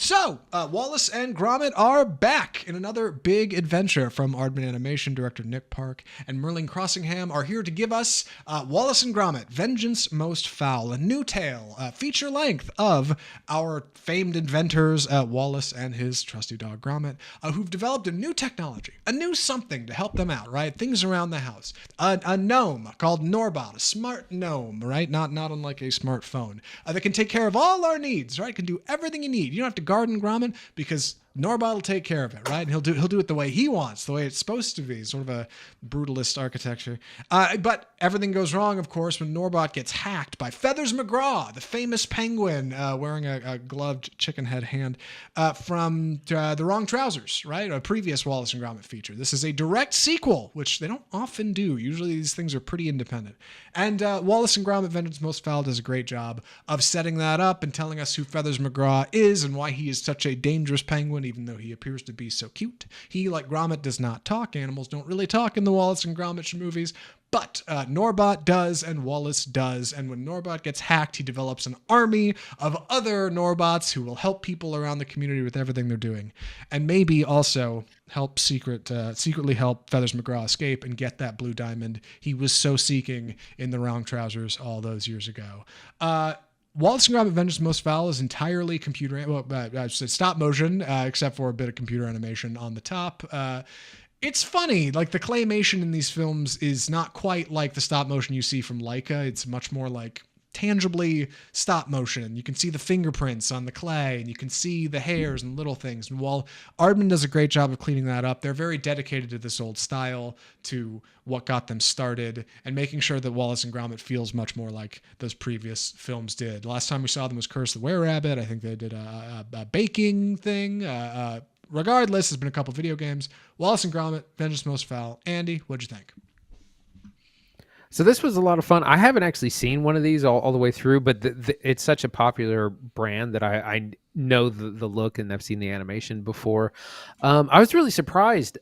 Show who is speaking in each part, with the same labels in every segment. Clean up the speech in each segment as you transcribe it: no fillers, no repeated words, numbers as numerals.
Speaker 1: So, Wallace and Gromit are back in another big adventure from Aardman Animation. Director Nick Park and Merlin Crossingham are here to give us Wallace and Gromit, Vengeance Most Fowl, a new tale, feature length of our famed inventors, Wallace and his trusty dog Gromit, who've developed a new technology, a new something to help them out, right? Things around the house. A gnome called Norbot, a smart gnome, right? Not unlike a smartphone, that can take care of all our needs, right? Can do everything you need. You don't have to garden Gromit because Norbot will take care of it, right? And he'll do it the way he wants, the way it's supposed to be, sort of a brutalist architecture. But everything goes wrong, of course, when Norbot gets hacked by Feathers McGraw, the famous penguin wearing a gloved chicken head hand from The Wrong Trousers, right? A previous Wallace and Gromit feature. This is a direct sequel, which they don't often do. Usually these things are pretty independent. And Wallace and Gromit Vengeance Most Fowl does a great job of setting that up and telling us who Feathers McGraw is and why he is such a dangerous penguin, even though he appears to be so cute. He, like Gromit, does not talk. Animals don't really talk in the Wallace and Gromit movies, but Norbot does and Wallace does. And when Norbot gets hacked, he develops an army of other Norbots who will help people around the community with everything they're doing. And maybe also help secretly help Feathers McGraw escape and get that blue diamond he was so seeking in The Wrong Trousers all those years ago. Wallace and Gromit Vengeance Most Fowl is entirely stop motion, except for a bit of computer animation on the top. It's funny, like the claymation in these films is not quite like the stop motion you see from Leica. It's much more like tangibly stop motion. You can see the fingerprints on the clay and you can see the hairs and little things. And while Aardman does a great job of cleaning that up, they're very dedicated to this old style, to what got them started, and making sure that Wallace and Gromit feels much more like those previous films did. Last time we saw them was Curse the Were-Rabbit. I think they did a baking thing. Regardless, there's been a couple video games. Wallace and Gromit, Vengeance Most Fowl. Andy, what'd you think?
Speaker 2: So this was a lot of fun. I haven't actually seen one of these all the way through, but it's such a popular brand that I know the look and I've seen the animation before. I was really surprised.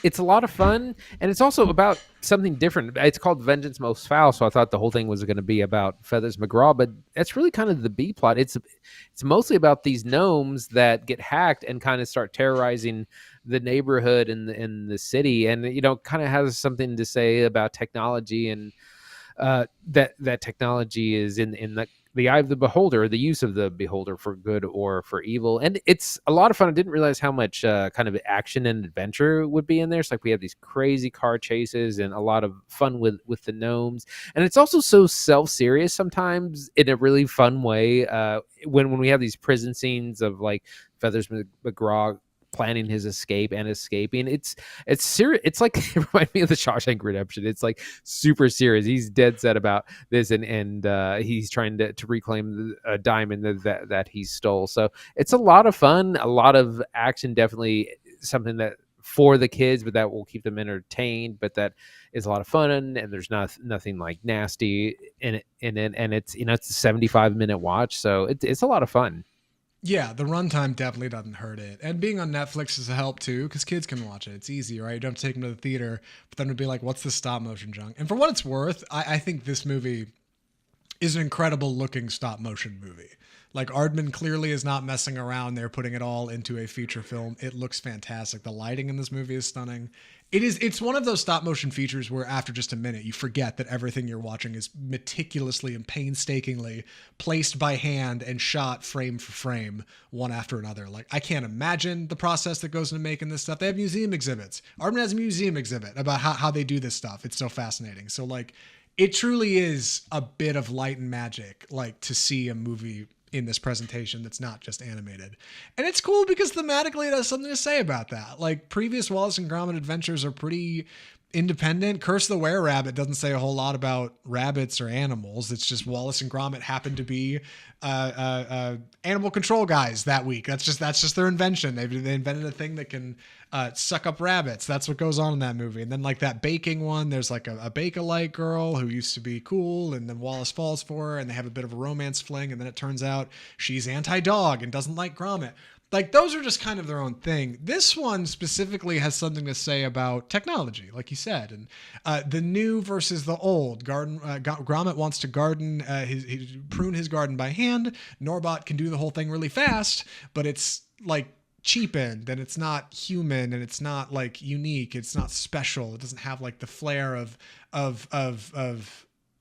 Speaker 2: It's a lot of fun, and it's also about something different. It's called Vengeance Most Fowl, so I thought the whole thing was going to be about Feathers McGraw, but that's really kind of the B plot. It's mostly about these gnomes that get hacked and kind of start terrorizing the neighborhood and the city, and kind of has something to say about technology and that technology is in the eye of the beholder, the use of the beholder for good or for evil. And it's a lot of fun. I didn't realize how much kind of action and adventure would be in there. It's like we have these crazy car chases and a lot of fun with the gnomes. And it's also so self-serious sometimes in a really fun way. When we have these prison scenes of like Feathers McGraw planning his escape and escaping, it's serious. It's like it reminds me of the Shawshank Redemption. It's like super serious. He's dead set about this, and he's trying to reclaim a diamond that he stole. So it's a lot of fun, a lot of action. Definitely something that for the kids, but that will keep them entertained. But that is a lot of fun, and there's nothing like nasty in it. And it's it's a 75-minute watch, so it's a lot of fun.
Speaker 1: Yeah, the runtime definitely doesn't hurt it. And being on Netflix is a help too, because kids can watch it. It's easy, right? You don't have to take them to the theater, but then it'd be like, what's the stop motion junk? And for what it's worth, I think this movie is an incredible looking stop motion movie. Like Aardman clearly is not messing around. They're putting it all into a feature film. It looks fantastic. The lighting in this movie is stunning. It's one of those stop motion features where after just a minute, you forget that everything you're watching is meticulously and painstakingly placed by hand and shot frame for frame, one after another. Like, I can't imagine the process that goes into making this stuff. They have museum exhibits. Aardman has a museum exhibit about how they do this stuff. It's so fascinating. So like, it truly is a bit of light and magic, like to see a movie in this presentation that's not just animated. And it's cool because thematically it has something to say about that. Like previous Wallace and Gromit adventures are pretty independent. Curse the Were-Rabbit doesn't say a whole lot about rabbits or animals. It's just Wallace and Gromit happen to be animal control guys that week. That's just their invention. They invented a thing that can suck up rabbits. That's what goes on in that movie. And then like that baking one, there's like a Bake-A-Lite girl who used to be cool, and then Wallace falls for her and they have a bit of a romance fling, and then it turns out she's anti-dog and doesn't like Gromit. Like those are just kind of their own thing. This one specifically has something to say about technology, like you said, and the new versus the old. Gromit wants to garden, prune his garden by hand. Norbot can do the whole thing really fast, but it's like cheapened and it's not human and it's not like unique. It's not special. It doesn't have like the flair of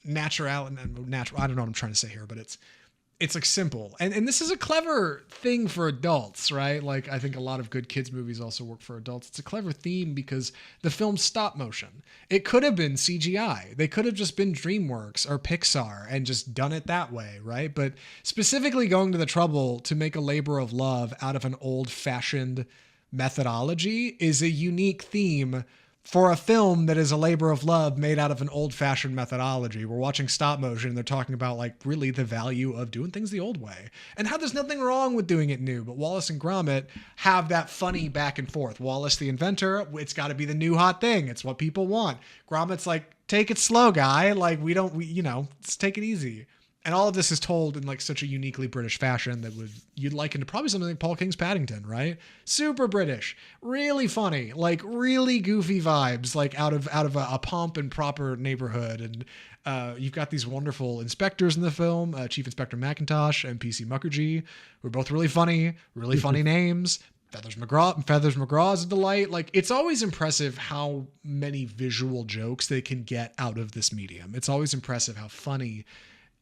Speaker 1: natural and natural. I don't know what I'm trying to say here, but it's like simple. And this is a clever thing for adults, right? Like I think a lot of good kids movies also work for adults. It's a clever theme because the film's stop motion. It could have been CGI. They could have just been DreamWorks or Pixar and just done it that way, right? But specifically going to the trouble to make a labor of love out of an old-fashioned methodology is a unique theme for a film that is a labor of love made out of an old-fashioned methodology. We're watching stop motion and they're talking about like really the value of doing things the old way and how there's nothing wrong with doing it new. But Wallace and Gromit have that funny back and forth. Wallace, the inventor, it's got to be the new hot thing. It's what people want. Gromit's like, take it slow, guy. Like let's take it easy. And all of this is told in like such a uniquely British fashion that you'd liken to probably something like Paul King's Paddington, right? Super British, really funny, like really goofy vibes, like out of a pomp and proper neighborhood. And you've got these wonderful inspectors in the film, Chief Inspector McIntosh and PC Mukherjee, who are both really funny names. Feathers McGraw is a delight. Like it's always impressive how many visual jokes they can get out of this medium. It's always impressive how funny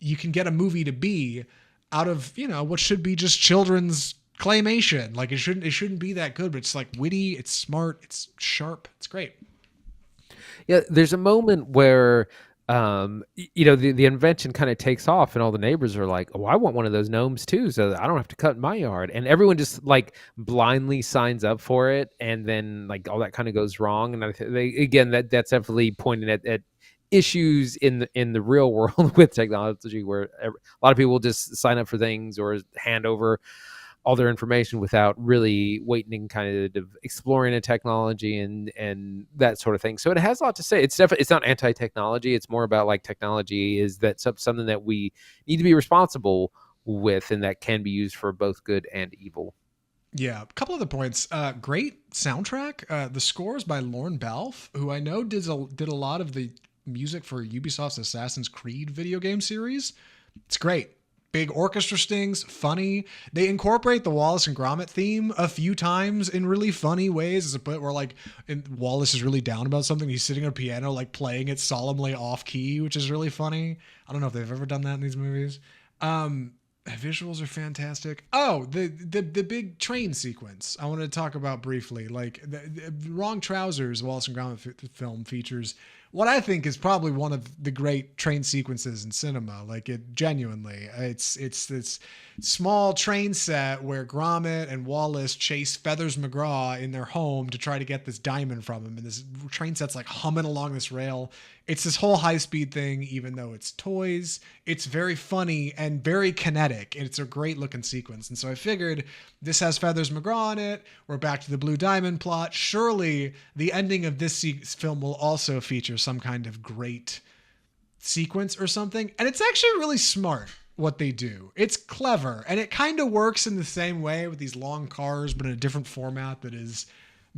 Speaker 1: you can get a movie to be out of, what should be just children's claymation. Like it shouldn't be that good, but it's like witty, it's smart, it's sharp, it's great.
Speaker 2: Yeah, there's a moment where the invention kind of takes off and all the neighbors are like, oh, I want one of those gnomes too, so that I don't have to cut in my yard. And everyone just like blindly signs up for it, and then like all that kind of goes wrong. And that's definitely pointing at issues in the real world with technology, where a lot of people will just sign up for things or hand over all their information without really waiting and kind of exploring a technology and that sort of thing. So it has a lot to say. It's not anti-technology. It's more about like technology is that something that we need to be responsible with, and that can be used for both good and evil.
Speaker 1: Yeah, a couple other points. Great soundtrack. The score is by Lorne Balfe, who I know did a lot of the music for Ubisoft's Assassin's Creed video game series. It's great. Big orchestra stings, funny. They incorporate the Wallace and Gromit theme a few times in really funny ways. There's a bit where like Wallace is really down about something. He's sitting at a piano, like playing it solemnly off key, which is really funny. I don't know if they've ever done that in these movies. Visuals are fantastic. Oh, the big train sequence I wanted to talk about briefly. Like the Wrong Trousers, Wallace and Gromit film features what I think is probably one of the great train sequences in cinema. Like it genuinely, it's this small train set where Gromit and Wallace chase Feathers McGraw in their home to try to get this diamond from him. And this train set's like humming along this rail. It's this whole high speed thing, even though it's toys. It's very funny and very kinetic. And it's a great looking sequence. And so I figured this has Feathers McGraw in it. We're back to the Blue Diamond plot. Surely the ending of this film will also feature some kind of great sequence or something. And it's actually really smart what they do. It's clever, and it kind of works in the same way with these long cars, but in a different format that is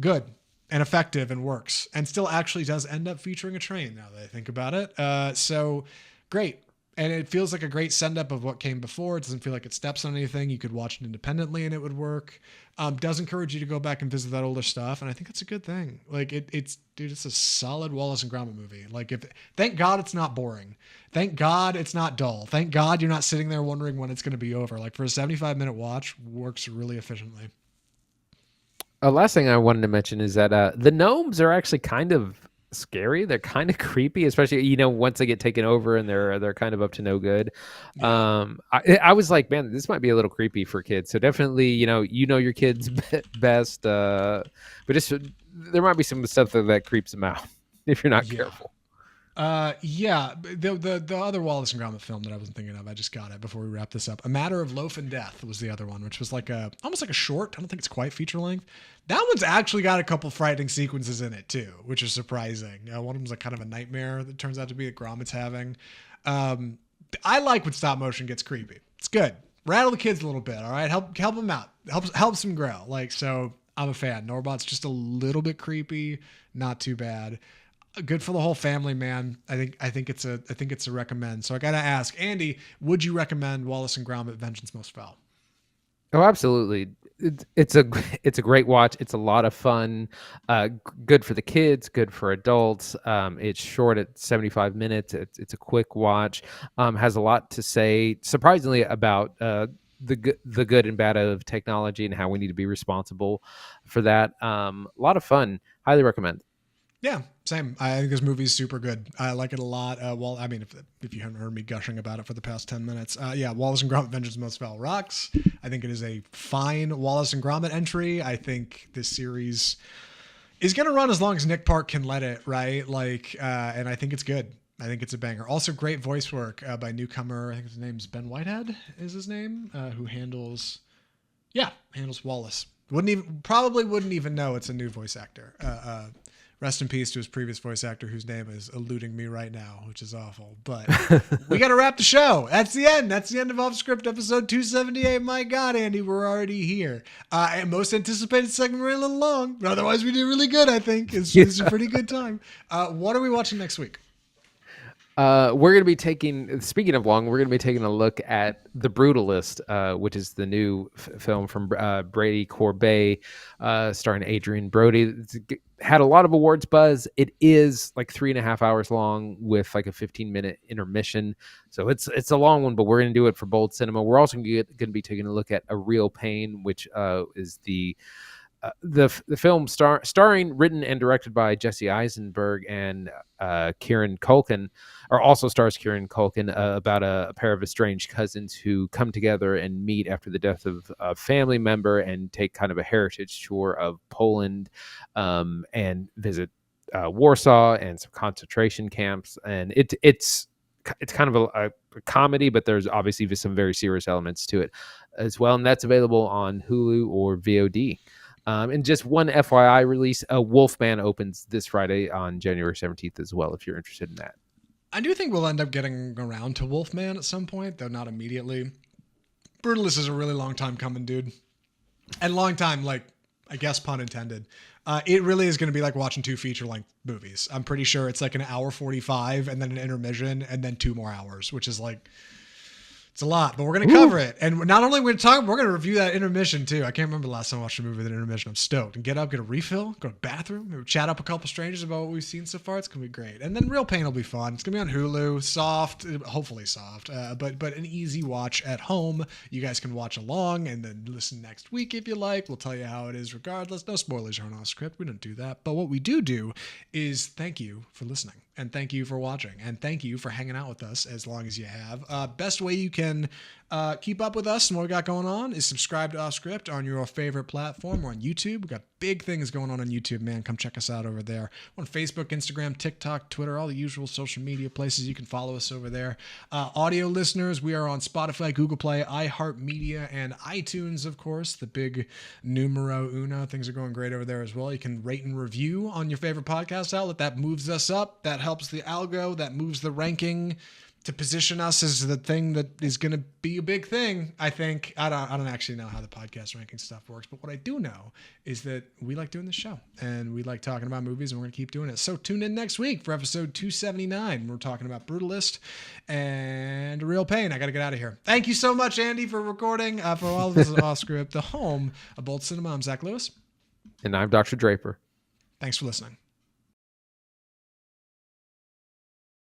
Speaker 1: good and effective and works, and still actually does end up featuring a train now that I think about it. So great. And it feels like a great send up of what came before. It doesn't feel like it steps on anything. You could watch it independently and it would work. Does encourage you to go back and visit that older stuff. And I think that's a good thing. Like it's a solid Wallace and Gromit movie. Like thank God it's not boring. Thank God it's not dull. Thank God you're not sitting there wondering when it's going to be over. Like for a 75-minute watch, works really efficiently.
Speaker 2: Last thing I wanted to mention is that the gnomes are actually kind of scary. They're kind of creepy, especially once they get taken over and they're kind of up to no good. Yeah. I was like, man, this might be a little creepy for kids. So definitely, your kids best. But just there might be some stuff that creeps them out if you're not careful.
Speaker 1: Yeah, the other Wallace and Gromit film that I wasn't thinking of, I just got it before we wrap this up. A Matter of Loaf and Death was the other one, which was like almost like a short. I don't think it's quite feature length. That one's actually got a couple frightening sequences in it too, which is surprising. One of them's like kind of a nightmare that turns out to be that Gromit's having. I like when stop motion gets creepy. It's good. rattle the kids a little bit. All right. Help them out. Helps them grow. Like, so I'm a fan. Norbot's just a little bit creepy. Not too bad. Good for the whole family, man. I think it's a recommend. So I got to ask, Andy, would you recommend Wallace and Gromit Vengeance Most Fowl?
Speaker 2: Oh, absolutely. It's a great watch. It's a lot of fun. Good for the kids. Good for adults. It's short at 75 minutes. It's a quick watch. Has a lot to say, surprisingly, about the good and bad of technology and how we need to be responsible for that. A lot of fun. Highly recommend.
Speaker 1: Yeah, same. I think this movie's super good. I like it a lot. Well, I mean, if you haven't heard me gushing about it for the past 10 minutes, yeah, Wallace and Gromit Vengeance Most Fowl rocks. I think it is a fine Wallace and Gromit entry. I think this series is going to run as long as Nick Park can let it, right? Like, and I think it's good. I think it's a banger. Also, great voice work by newcomer. I think his name's Ben Whitehead is his name, who handles Wallace. Probably wouldn't even know it's a new voice actor. Rest in peace to his previous voice actor, whose name is eluding me right now, which is awful. But we got to wrap the show. That's the end. That's the end of Off Script episode 278. My God, Andy, we're already here. And most anticipated segment ran a little long, but otherwise we did really good, I think. It's a pretty good time. What are we watching next week?
Speaker 2: We're going to be speaking of long, we're going to be taking a look at The Brutalist, which is the new film from Brady Corbet, starring Adrian Brody. It's had a lot of awards buzz. It is like 3.5 hours long with like a 15-minute intermission. So it's a long one, but we're going to do it for Bold Cinema. We're also going to be taking a look at A Real Pain, which is the film starring, written and directed by Jesse Eisenberg and Kieran Culkin, or also stars Kieran Culkin, about a pair of estranged cousins who come together and meet after the death of a family member and take kind of a heritage tour of Poland, and visit Warsaw and some concentration camps. And it's kind of a comedy, but there's obviously some very serious elements to it as well. And that's available on Hulu or VOD. And just one FYI release, Wolfman opens this Friday on January 17th as well, if you're interested in that.
Speaker 1: I do think we'll end up getting around to Wolfman at some point, though not immediately. Brutalist is a really long time coming, dude. And long time, like, I guess pun intended. It really is going to be like watching two feature-length movies. I'm pretty sure it's like an hour 45 and then an intermission and then 2 more hours, which is like... It's a lot, but we're going to cover it. And not only we're going to review that intermission too. I can't remember the last time I watched a movie with an intermission. I'm stoked. And get up, get a refill, go to the bathroom, maybe chat up a couple strangers about what we've seen so far. It's going to be great. And then Real Pain will be fun. It's going to be on Hulu, soft, hopefully soft, but an easy watch at home. You guys can watch along and then listen next week if you like. We'll tell you how it is regardless. No spoilers are on Off Script. We don't do that. But what we do is thank you for listening. And thank you for watching. And thank you for hanging out with us as long as you have. Best way you can keep up with us and what we got going on is subscribe to Off Script on your favorite platform. We're on YouTube. We got big things going on YouTube, man. Come check us out over there. We're on Facebook, Instagram, TikTok, Twitter, all the usual social media places. You can follow us over there. Audio listeners, we are on Spotify, Google Play, iHeartMedia, and iTunes, of course. The big numero uno. Things are going great over there as well. You can rate and review on your favorite podcast outlet. That moves us up. That helps the algo. That moves the ranking to position us as the thing that is going to be a big thing. I think I don't actually know how the podcast ranking stuff works, but what I do know is that we like doing this show and we like talking about movies, and we're going to keep doing it. So tune in next week for episode 279. We're talking about Brutalist and Real Pain. I got to get out of here. Thank you so much, Andy, for recording for all of this Off Script, the home of Bold Cinema. I'm Zach Lewis,
Speaker 2: and I'm Dr. Draper.
Speaker 1: Thanks for listening.